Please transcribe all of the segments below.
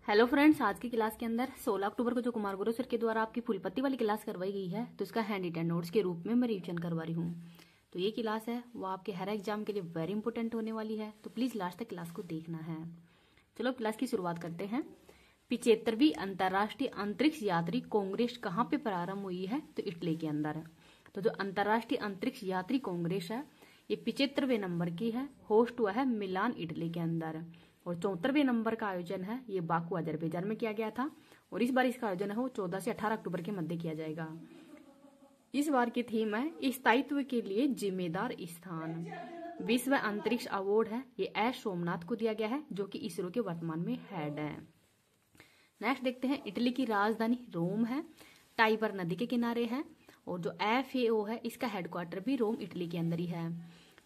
Hello friends, आज की class के अंदर 16 अक्टूबर को जो कुमार गुरु सर के द्वारा आपकी फुल पत्ती वाली क्लास करवाई गई है, तो इसका हैंड रिटन नोट्स के रूप में मैं रिवीजन करवा रही हूँ। तो ये क्लास है वो आपके हर एग्जाम के लिए वेरी इंपॉर्टेंट होने वाली है, तो प्लीज लास्ट तक क्लास को देखना है। चलो क्लास की शुरुआत करते हैं। 75वीं अंतर्राष्ट्रीय अंतरिक्ष यात्री कांग्रेस कहाँ पे प्रारंभ हुई है? तो इटली के अंदर। तो जो अंतर्राष्ट्रीय अंतरिक्ष यात्री कांग्रेस है ये 75वें नंबर की है, होस्ट हुआ है मिलान इटली के अंदर। और 74वें नंबर का आयोजन है ये बाकू अजरबैजान में किया गया था, और इस बार इसका आयोजन है वो 14 से 18 अक्टूबर के मध्य किया जाएगा। इस बार की थीम है स्थायित्व के लिए जिम्मेदार स्थान। विश्व अंतरिक्ष अवार्ड है ये एस सोमनाथ को दिया गया है, जो कि इसरो के वर्तमान में हेड है। नेक्स्ट देखते हैं, इटली की राजधानी रोम है, टाइबर नदी के किनारे है, और जो FAO है इसका हेडक्वार्टर भी रोम इटली के अंदर ही है।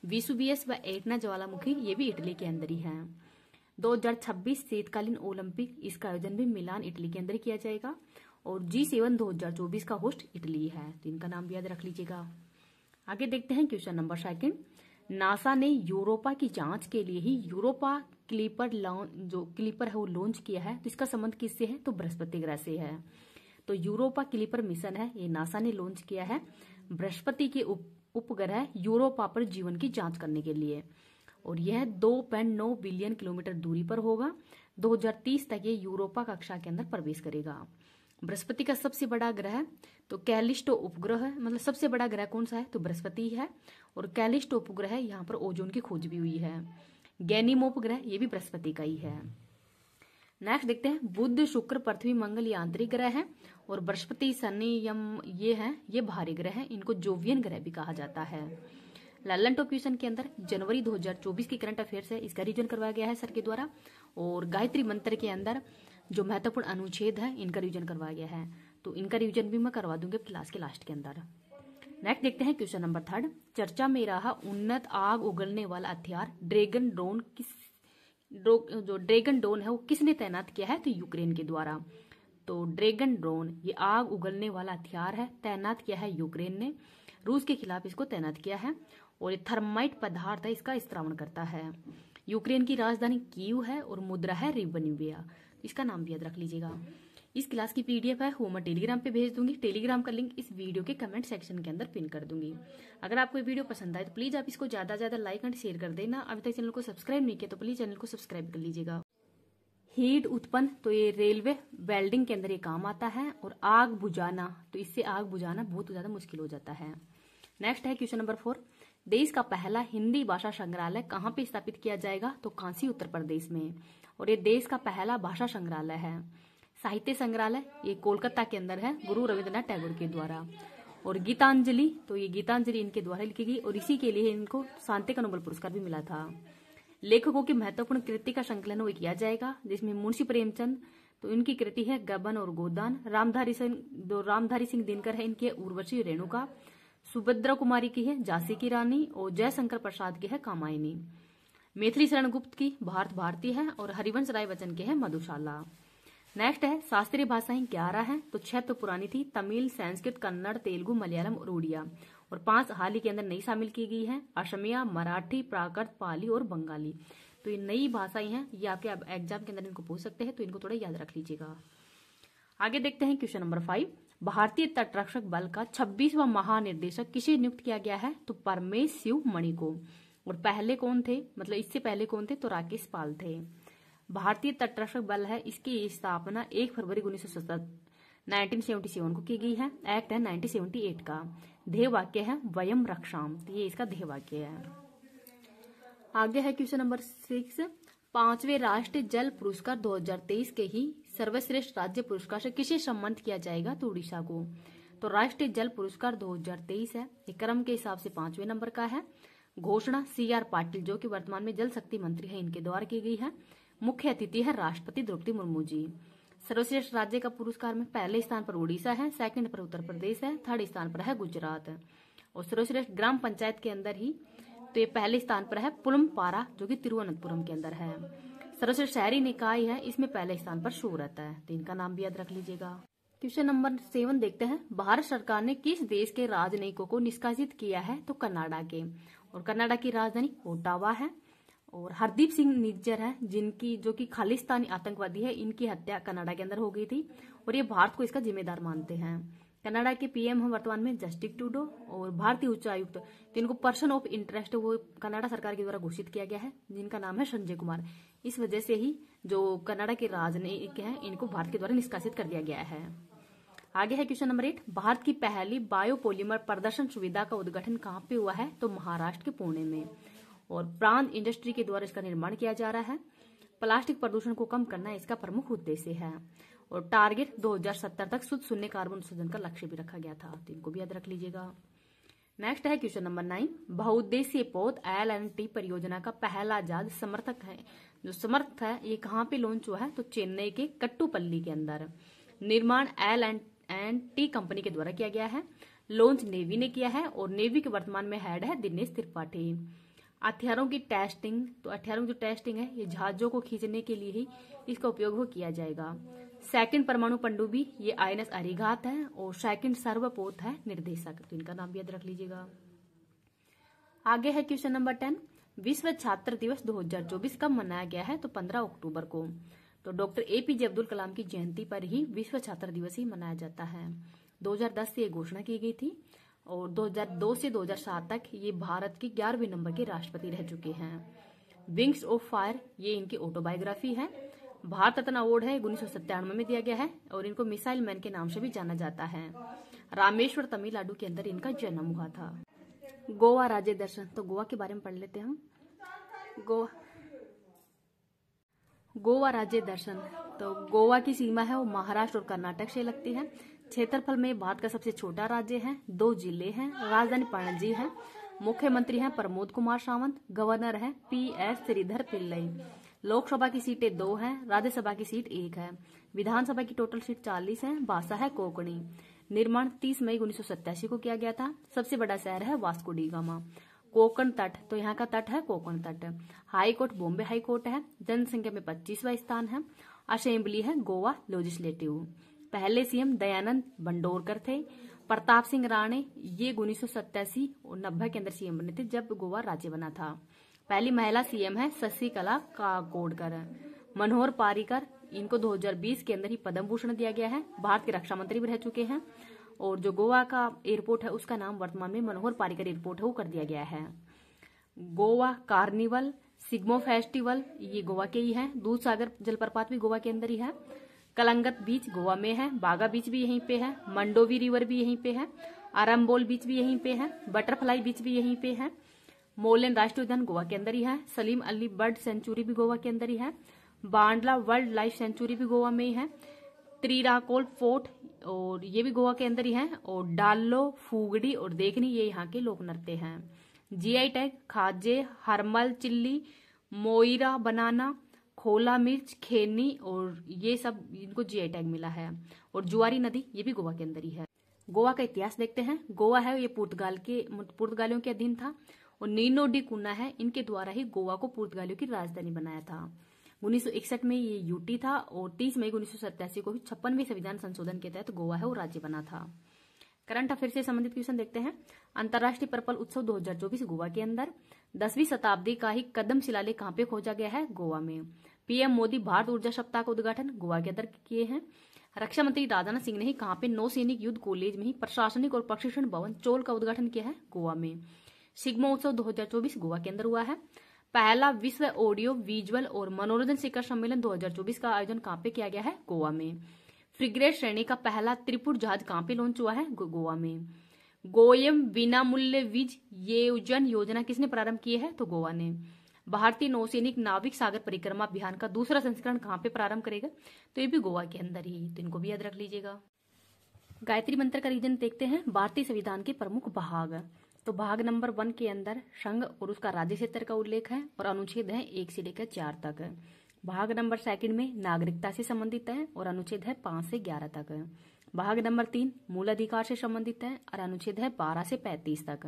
विसुवियस व एटना ज्वालामुखी ये भी इटली के अंदर ही है। 2026 शीतकालीन ओलंपिक इसका आयोजन भी मिलान इटली के अंदर किया जाएगा, और G7 2024 का होस्ट इटली है, तो इनका नाम भी याद रख लीजिएगा। आगे देखते हैं क्वेश्चन नंबर 2। नासा ने यूरोपा की जांच के लिए ही यूरोपा क्लीपर जो क्लीपर है वो लॉन्च किया है, तो इसका संबंध किससे है? तो बृहस्पति ग्रह से है। तो यूरोपा क्लीपर मिशन है ये नासा ने लॉन्च किया है बृहस्पति के उपग्रह यूरोपा पर जीवन की जांच करने के लिए, और यह 2.9 बिलियन किलोमीटर दूरी पर होगा। 2030 तक ये यूरोपा कक्षा के अंदर प्रवेश करेगा। बृहस्पति का सबसे बड़ा ग्रह तो कैलिस्टो उपग्रह है, मतलब सबसे बड़ा ग्रह कौन सा है? तो बृहस्पति है, और कैलिस्टो उपग्रह है यहाँ पर ओजोन की खोज भी हुई है। गैनीमोप ग्रह ये भी बृहस्पति का ही है। नेक्स्ट देखते हैं, बुध शुक्र पृथ्वी मंगल ये आंतरिक ग्रह है, और बृहस्पति शनि यम ये भारी ग्रह है, इनको जोवियन ग्रह भी कहा जाता है। लल्लन टॉप क्वेश्चन के अंदर जनवरी 2024 की करंट अफेयर्स है, इसका रिवीजन करवाया गया है सर के द्वारा, और गायत्री मंत्र के अंदर जो महत्वपूर्ण अनुच्छेद है इनका रिवीजन करवाया गया है, तो इनका रिवीजन भी मैं करवा दूंगी क्लास के लास्ट के अंदर। नेक्स्ट देखते हैं क्वेश्चन नंबर 3। चर्चा में रहा उन्नत आग उगलने वाला हथियार ड्रैगन ड्रोन जो ड्रैगन ड्रोन है वो किसने तैनात किया है? तो यूक्रेन के द्वारा। तो ड्रैगन ड्रोन ये आग उगलने वाला हथियार है, तैनात किया है यूक्रेन ने, रूस के खिलाफ इसको तैनात किया है, और ये थर्माइट पदार्थ है इसका स्त्रावण करता है। यूक्रेन की राजधानी कीव है, और मुद्रा है रिबनिविया, इसका नाम भी याद रख लीजिएगा। इस क्लास की PDF है वो मैं टेलीग्राम पे भेज दूंगी, टेलीग्राम का लिंक इस वीडियो के कमेंट सेक्शन के अंदर पिन कर दूंगी। अगर आपको ये वीडियो पसंद आए तो प्लीज आप इसको ज्यादा से ज्यादा लाइक एंड शेयर कर देना। अभी तक चैनल को सब्सक्राइब नहीं किया तो प्लीज चैनल को सब्सक्राइब कर लीजिएगा। हीट उत्पन्न तो ये रेलवे वेल्डिंग के अंदर ये काम आता है, और आग बुझाना तो इससे आग बुझाना बहुत ज्यादा मुश्किल हो जाता है। नेक्स्ट है क्वेश्चन नंबर 4। देश का पहला हिंदी भाषा संग्रहालय कहाँ पे स्थापित किया जाएगा? तो काशी उत्तर प्रदेश में, और ये देश का पहला भाषा संग्रहालय है। साहित्य संग्रहालय ये कोलकाता के अंदर है, गुरु रविंद्रनाथ टैगोर के द्वारा। और गीतांजलि तो ये गीतांजलि इनके द्वारा लिखी गई, और इसी के लिए इनको शांति का नोबेल पुरस्कार भी मिला था। लेखकों की महत्वपूर्ण कृति का संकलन वो किया जाएगा, जिसमें मुंशी प्रेमचंद तो इनकी कृति है गबन और गोदान। रामधारी सिंह दिनकर है इनकी उर्वशी रेणुका। सुभद्रा कुमारी की है झांसी की रानी, और जयशंकर प्रसाद की है कामायनी। मैथिली शरण गुप्त की भारत भारती है, और हरिवंश राय बच्चन के है मधुशाला। नेक्स्ट है शास्त्रीय भाषाएं 11 है, तो 6 तो पुरानी थी, तमिल, संस्कृत, कन्नड़, तेलुगु, मलयालम और उड़िया, और 5 हाल ही के अंदर नई शामिल की गई है, असमिया, मराठी, प्राकृत, पाली और बंगाली। तो ये नई भाषाएं हैं, ये आपके एग्जाम के अंदर इनको पूछ सकते हैं, तो इनको थोड़ा याद रख लीजिएगा। आगे देखते हैं क्वेश्चन नंबर 5। भारतीय तटरक्षक बल का 26वां महानिर्देशक किसे नियुक्त किया गया है? तो परमेश शिव मणि को। और पहले कौन थे, मतलब इससे पहले कौन थे? तो राकेश पाल थे। भारतीय तटरक्षक बल है इसकी स्थापना 1 फरवरी 1977 को की गई है। एक्ट है 1978 का। ध्येय वाक्य है वयम रक्षाम, तो ये इसका ध्येय वाक्य है। आगे है क्वेश्चन नंबर 6। 5वें राष्ट्रीय जल पुरस्कार 2023 के ही सर्वश्रेष्ठ राज्य पुरस्कार से किसे सम्मानित किया जाएगा? तो उड़ीसा को। तो राष्ट्रीय जल पुरस्कार 2023 है, ये क्रम के हिसाब से 5वें नंबर का है। घोषणा CR पाटिल जो कि वर्तमान में जल शक्ति मंत्री है इनके द्वारा की गई है। मुख्य अतिथि है राष्ट्रपति द्रौपदी मुर्मू जी। सर्वश्रेष्ठ राज्य का पुरस्कार में पहले स्थान पर उड़ीसा है, सेकंड पर उत्तर प्रदेश है, थर्ड स्थान पर है गुजरात। और सर्वश्रेष्ठ ग्राम पंचायत के अंदर ही तो ये पहले स्थान पर है पुलमपारा जो कि तिरुवनंतपुरम के अंदर है। सर्वश्रेष्ठ शहरी निकाय है, इसमें पहले स्थान पर सूरत है, तो इनका नाम भी याद रख लीजिएगा। क्वेश्चन नंबर 7 देखते हैं, भारत सरकार ने किस देश के राजनयिकों को निष्कासित किया है? तो कनाडा के, और कनाडा की राजधानी ओटावा है। और हरदीप सिंह निज्जर है जिनकी जो कि खालिस्तानी आतंकवादी है, इनकी हत्या कनाडा के अंदर हो गई थी और ये भारत को इसका जिम्मेदार मानते हैं। कनाडा के पीएम हैं वर्तमान में जस्टिन ट्रूडो और भारतीय उच्चायुक्त जिनको पर्सन ऑफ इंटरेस्ट वो कनाडा सरकार के द्वारा घोषित किया गया है, जिनका नाम है संजय कुमार। इस वजह से ही जो कनाडा के राजनयिक हैं इनको भारत के द्वारा निष्कासित कर दिया गया है। आगे है क्वेश्चन नंबर 8, भारत की पहली बायोपॉलीमर प्रदर्शन सुविधा का उद्घाटन कहाँ पे हुआ है? तो महाराष्ट्र के पुणे में। और प्रांत इंडस्ट्री के द्वारा इसका निर्माण किया जा रहा है। प्लास्टिक प्रदूषण को कम करना इसका प्रमुख उद्देश्य है। और टारगेट 2070 तक शुद्ध शून्य कार्बन उत्सर्जन का लक्ष्य भी रखा गया था, तो इनको भी याद रख लीजिएगा। नेक्स्ट है क्वेश्चन नंबर 9, बहुउद्देशीय पौध LNT परियोजना का पहला जहाज समर्थक है जो समर्थ है ये कहाँ पे लॉन्च हुआ है? तो चेन्नई के कट्टुपल्ली के अंदर। निर्माण LNT कंपनी के द्वारा किया गया है। लॉन्च नेवी ने किया है और नेवी के वर्तमान में हेड है दिनेश त्रिपाठी। हथियारों की टेस्टिंग, तो हथियारों की जो टेस्टिंग है ये जहाजों को खींचने के लिए ही इसका उपयोग किया जाएगा। सेकंड परमाणु पनडुब्बी ये INS अरिघात है और सेकंड सर्वपोत है निर्देशक, तो इनका नाम भी याद रख लीजिएगा। आगे है क्वेश्चन नंबर 10, विश्व छात्र दिवस 2024 कब मनाया गया है? तो 15 अक्टूबर को। तो डॉक्टर APJ अब्दुल कलाम की जयंती पर ही विश्व छात्र दिवस ही मनाया जाता है। 2010 से ये घोषणा की गई थी और 2002 से 2007 तक ये भारत के 11वें नंबर के राष्ट्रपति रह चुके हैं। विंग्स ऑफ फायर ये इनकी ऑटोबायोग्राफी है। भारत रत्न अवार्ड है 1997 में दिया गया है और इनको मिसाइल मैन के नाम से भी जाना जाता है। रामेश्वर तमिलनाडु के अंदर इनका जन्म हुआ था। गोवा राज्य दर्शन, तो गोवा के बारे में पढ़ लेते हैं हम। गोवा राज्य दर्शन, तो गोवा की सीमा है वो महाराष्ट्र और कर्नाटक से लगती है। क्षेत्रफल में भारत का सबसे छोटा राज्य है। 2 जिले हैं, राजधानी पणजी है। मुख्यमंत्री हैं प्रमोद कुमार सावंत। गवर्नर है PS श्रीधर पिल्लई। लोकसभा की सीटें 2 हैं, राज्यसभा की सीट 1 है। विधानसभा की टोटल सीट 40 है। भाषा है कोंकणी। निर्माण 30 मई 1987 को किया गया था। सबसे बड़ा शहर है वास्को डी गामा। कोंकण तट, तो यहाँ का तट है कोंकण तट। High court Bombay high court है। जनसंख्या में 25वां स्थान है। असेंबली है गोवा लेजिस्लेटिव। पहले CM दयानंद बंडोरकर थे। प्रताप सिंह राणे ये 1987 और 90 के अंदर CM बने थे जब गोवा राज्य बना था। पहली महिला CM है शशिकला काकोडकर। मनोहर पारीकर इनको 2020 के अंदर ही पद्म भूषण दिया गया है। भारत के रक्षा मंत्री भी रह चुके हैं और जो गोवा का एयरपोर्ट है उसका नाम वर्तमान में मनोहर पारीकर एयरपोर्ट है वो कर दिया गया है। गोवा कार्निवल, सिग्मो फेस्टिवल ये गोवा के ही है। दूध सागर जलप्रपात भी गोवा के अंदर ही है। कलंगत बीच गोवा में है। बागा बीच भी यहीं पे है। मंडोवी रिवर भी यहीं पे है। अरम्बोल बीच भी यहीं पे है। बटरफ्लाई बीच भी यहीं पे है। मोलेन राष्ट्रीय उद्यान गोवा के अंदर ही है। सलीम अली बर्ड सेंचुरी भी गोवा के अंदर ही है। बांडला वर्ल्ड लाइफ सेंचुरी भी गोवा में ही है। त्रिराकोल फोर्ट और ये भी गोवा के अंदर ही है। और डालो, फूगड़ी और देखनी ये यहाँ के लोक नृत्य हैं। GI टैग खाजे, हरमल चिल्ली, मोइरा बनाना, खोला मिर्च, खेनी और ये सब इनको GI टैग मिला है। और जुआरी नदी ये भी गोवा के अंदर ही है। गोवा का इतिहास देखते हैं। गोवा है ये पुर्तगालियों के अधीन था और नीनो डी कुना है इनके द्वारा ही गोवा को पुर्तगालियों की राजधानी बनाया था। 1961 में ये UT था और 30 मई 1987 को 56वें संविधान संशोधन के तहत गोवा है वो राज्य बना था। करंट अफेयर से संबंधित क्वेश्चन देखते हैं। अंतर्राष्ट्रीय पर्पल उत्सव 2024 गोवा के अंदर। 10वीं शताब्दी का ही कदम शिलालेख कहाँ पे खोजा गया है? गोवा में। PM मोदी भारत ऊर्जा सप्ताह का उद्घाटन गोवा के अंदर किए हैं। रक्षा मंत्री राजनाथ सिंह ने ही कहाँ पे नौसैनिक युद्ध कॉलेज में ही प्रशासनिक और प्रशिक्षण भवन चोल का उद्घाटन किया है? गोवा में। सिग्मो उत्सव 2024 गोवा के अंदर हुआ है। पहला विश्व ऑडियो विजुअल और मनोरंजन शिखर सम्मेलन 2024 का आयोजन कहाँ पे किया गया है? गोवा में। फ्रिगेट श्रेणी का पहला त्रिपुट जहाज कहाँ पे लॉन्च हुआ है? गोवा में। गोयम विनामूल्य विज येउजन योजना किसने प्रारंभ की है? तो गोवा ने। भारतीय नौसैनिक नाविक सागर परिक्रमा अभियान का दूसरा संस्करण कहाँ पे प्रारंभ करेगा? तो ये भी गोवा के अंदर ही, तो इनको भी याद रख लीजिएगा। गायत्री मंत्र का रीजन देखते हैं। भारतीय संविधान के प्रमुख भाग, तो भाग नंबर 1 के अंदर संघ और उसका राज्य क्षेत्र का उल्लेख है और अनुच्छेद है 1 से लेकर 4 तक। भाग नंबर 2 में नागरिकता से संबंधित है और अनुच्छेद है 5 से 11 तक। भाग नंबर 3 मूल अधिकार से संबंधित है और अनुच्छेद है 12 से 35 तक।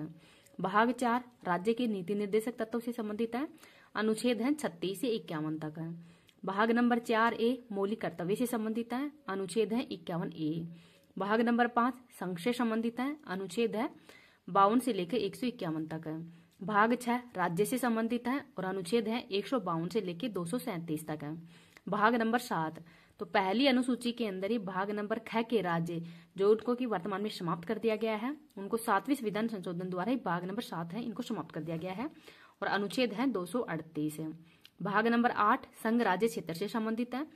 भाग 4 राज्य के नीति निर्देशक तत्वों से संबंधित है, अनुच्छेद है 36 से 51 तक। भाग नंबर 4A मौलिक कर्तव्य से संबंधित है, अनुच्छेद है 51A। भाग नंबर 5 संघ से संबंधित है, अनुच्छेद है 52 से लेकर 151 तक। भाग 6 राज्य से संबंधित है और अनुच्छेद है 152 से लेकर 237 तक है। भाग नंबर 7, तो पहली अनुसूची के अंदर ही भाग नंबर 6 के राज्य जो उनको की वर्तमान में समाप्त कर दिया गया है, उनको 7वीं संविधान संशोधन द्वारा ही भाग नंबर 7 है इनको समाप्त कर दिया गया है और अनुच्छेद है 238 है। भाग नंबर 8 संघ राज्य क्षेत्र से संबंधित है,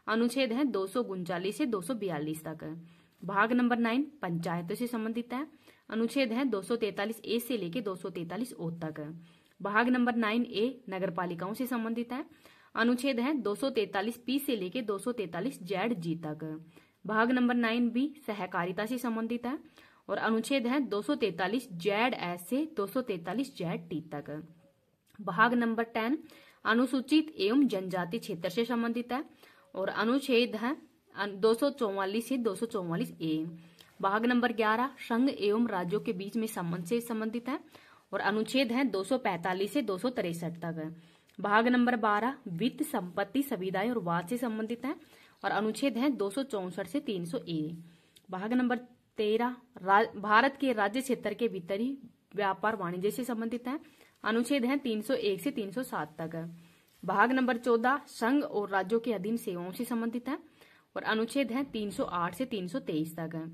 अनुच्छेद है 239 से 242 तक है। भाग नंबर 9 पंचायतों से संबंधित है, अनुच्छेद है 243 ए से लेके 243 ओ तक है। भाग नंबर 9 ए नगर पालिकाओं से संबंधित है, अनुच्छेद है 243 पी से लेके 243 जेड जी तक है। भाग नंबर 9 बी सहकारिता से संबंधित है और अनुच्छेद है 243 जेड एस से 243 जेड टी तक है। भाग नंबर 10 अनुसूचित एवं जनजाति क्षेत्र से संबंधित है और अनुच्छेद है 244 से 244 ए। भाग नंबर 11 संघ एवं राज्यों के बीच में संबंध से संबंधित है और अनुच्छेद है 245 से 263 तक है। भाग नंबर 12 वित्त संपत्ति सुविधाएं और वाद से संबंधित है और अनुच्छेद है 264 से 300 ए। भाग नंबर 13 भारत के राज्य क्षेत्र के भीतर ही व्यापार वाणिज्य से संबंधित है, अनुच्छेद है 301 से 307 तक है। भाग नंबर 14 संघ और राज्यों के अधीन सेवाओं से संबंधित है और अनुच्छेद है 308 से 323 तक है।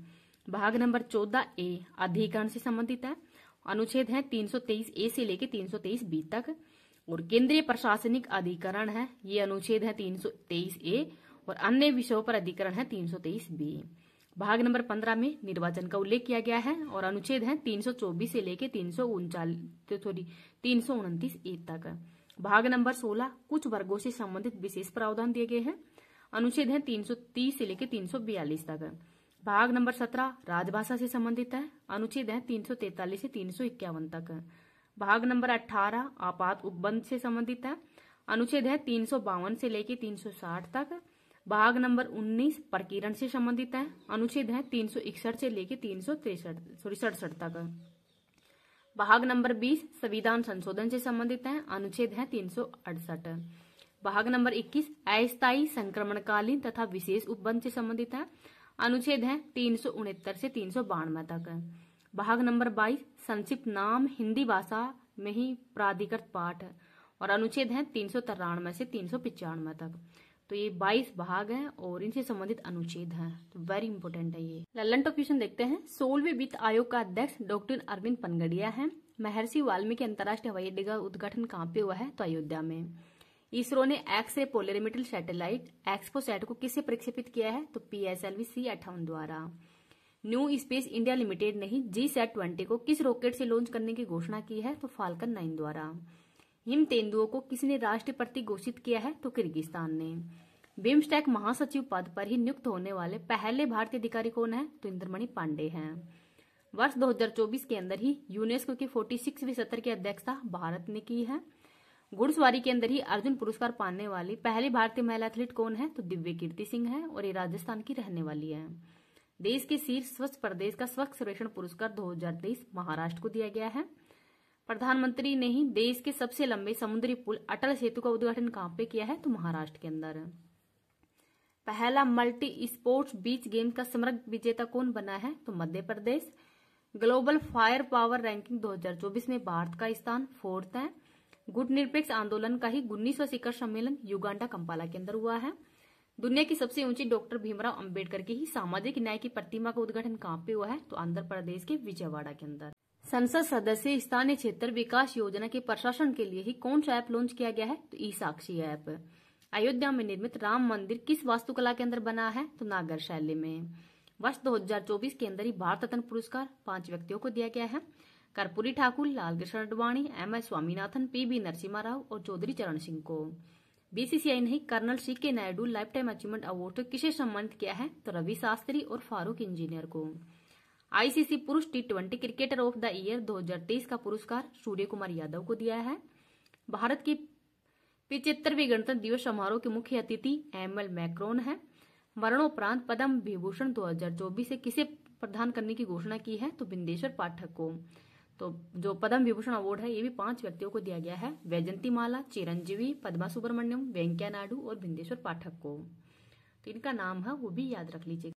भाग नंबर 14 ए अधिकरण से संबंधित है, अनुच्छेद है 323 ए से लेके 323 बी तक और केंद्रीय प्रशासनिक अधिकरण है ये अनुच्छेद है 323 ए और अन्य विषयों पर अधिकरण है 323 बी। भाग नंबर 15 में निर्वाचन का उल्लेख किया गया है और अनुच्छेद है 324 से लेके 329 ए तक। भाग नंबर 16 कुछ वर्गों से संबंधित विशेष प्रावधान दिए गए हैं, अनुच्छेद है 330 से लेके 342 तक। भाग नंबर 17 राजभाषा से संबंधित है, अनुच्छेद है 343 से 351 तक। भाग नंबर 18 आपात उपबंध से संबंधित है, अनुच्छेद है 352 से लेके 360 तक। भाग नंबर 19 प्रकीर्णन से संबंधित है, अनुच्छेद है 361 से लेके 367 तक। भाग नंबर 20 संविधान संशोधन से संबंधित है, अनुच्छेद है 368। भाग नंबर 21 अस्थायी संक्रमणकालीन तथा विशेष उपबंध से संबंधित है, अनुच्छेद है 369 से 392 तक। भाग नंबर 22 संक्षिप्त नाम हिंदी भाषा में ही प्राधिकृत पाठ और अनुच्छेद है 393 से 395 तक। तो ये 22 भाग हैं और इनसे संबंधित अनुच्छेद हैं, तो वेरी इंपॉर्टेंट है ये। लल्लन टॉप क्वेश्चन देखते हैं। 16वें वित्त आयोग का अध्यक्ष डॉक्टर अरविंद पनगड़िया है। महर्षि वाल्मीकि अंतर्राष्ट्रीय हवाई अड्डे का उद्घाटन कहाँ पे हुआ है? तो अयोध्या में। इसरो ने एक्स-रे पोलरिमीटर सैटेलाइट एक्सपोसैट को किससे प्रक्षेपित किया है? तो PSLV C-58 द्वारा। न्यू स्पेस इंडिया लिमिटेड ने ही GSAT-20 को किस रॉकेट से लॉन्च करने की घोषणा की है? तो फाल्कन 9 द्वारा। हिम तेंदुओं को किसने राष्ट्रीय प्रतीक घोषित किया है? तो किर्गिस्तान ने। बिम्स्टेक महासचिव पद पर ही नियुक्त होने वाले पहले भारतीय अधिकारी कौन है? तो इंद्रमणि पांडे हैं। वर्ष 2024 के अंदर ही यूनेस्को की 46वीं सत्र की अध्यक्षता भारत ने की है। घुड़सवारी के अंदर ही अर्जुन पुरस्कार पाने वाली पहली भारतीय महिला एथलीट कौन है? तो दिव्य कीर्ति सिंह है और ये राजस्थान की रहने वाली है। देश के शीर्ष स्वच्छ प्रदेश का स्वच्छ सर्वेक्षण पुरस्कार 2023 महाराष्ट्र को दिया गया है। प्रधानमंत्री ने ही देश के सबसे लंबे समुद्री पुल अटल सेतु का उद्घाटन कहाँ पे किया है? तो महाराष्ट्र के अंदर। पहला मल्टी स्पोर्ट्स बीच गेम का समग्र विजेता कौन बना है? तो Madhya Pradesh. Global fire power ranking 2024 में भारत का स्थान 4th है। गुटनिरपेक्ष आंदोलन का ही 19वां शिखर सम्मेलन युगांडा कंपाला के अंदर हुआ है। दुनिया की सबसे ऊंची डॉक्टर भीमराव अंबेडकर की ही सामाजिक न्याय की प्रतिमा का उद्घाटन कहाँ पे हुआ है? तो आंध्र प्रदेश के विजयवाड़ा के अंदर। संसद सदस्य स्थानीय क्षेत्र विकास योजना के प्रशासन के लिए ही कौन सा ऐप लॉन्च किया गया है? तो ई-साक्षी ऐप। अयोध्या में निर्मित राम मंदिर किस वास्तुकला के अंदर बना है? तो नागर शैली में। वर्ष 2024 के अंदर ही भारत रत्न पुरस्कार 5 व्यक्तियों को दिया गया है। कर्पूरी ठाकुर, लालकृष्ण आडवाणी, MS स्वामीनाथन, PB नरसिम्हा राव और चौधरी चरण सिंह को। BCCI ने colonel CK Naidu lifetime achievement award से किसे सम्मानित किया है? तो रवि शास्त्री और फारूक इंजीनियर को। ICC पुरुष T20 cricketer of the year 2023 का पुरस्कार सूर्य कुमार यादव को दिया है। भारत की 75वें गणतंत्र दिवस समारोह के मुख्य अतिथि एमएल मैक्रोन है। मरणोपरांत पद्म विभूषण 2024 से किसे प्रदान करने की घोषणा की है? तो बिंदेश्वर पाठक को। तो जो पद्म विभूषण अवार्ड है ये भी 5 व्यक्तियों को दिया गया है, वैजंती माला, चिरंजीवी, पद्मा सुब्रमण्यम, वेंकैया नायडू और बिंदेश्वर पाठक को। तो इनका नाम है वो भी याद रख लीजिए।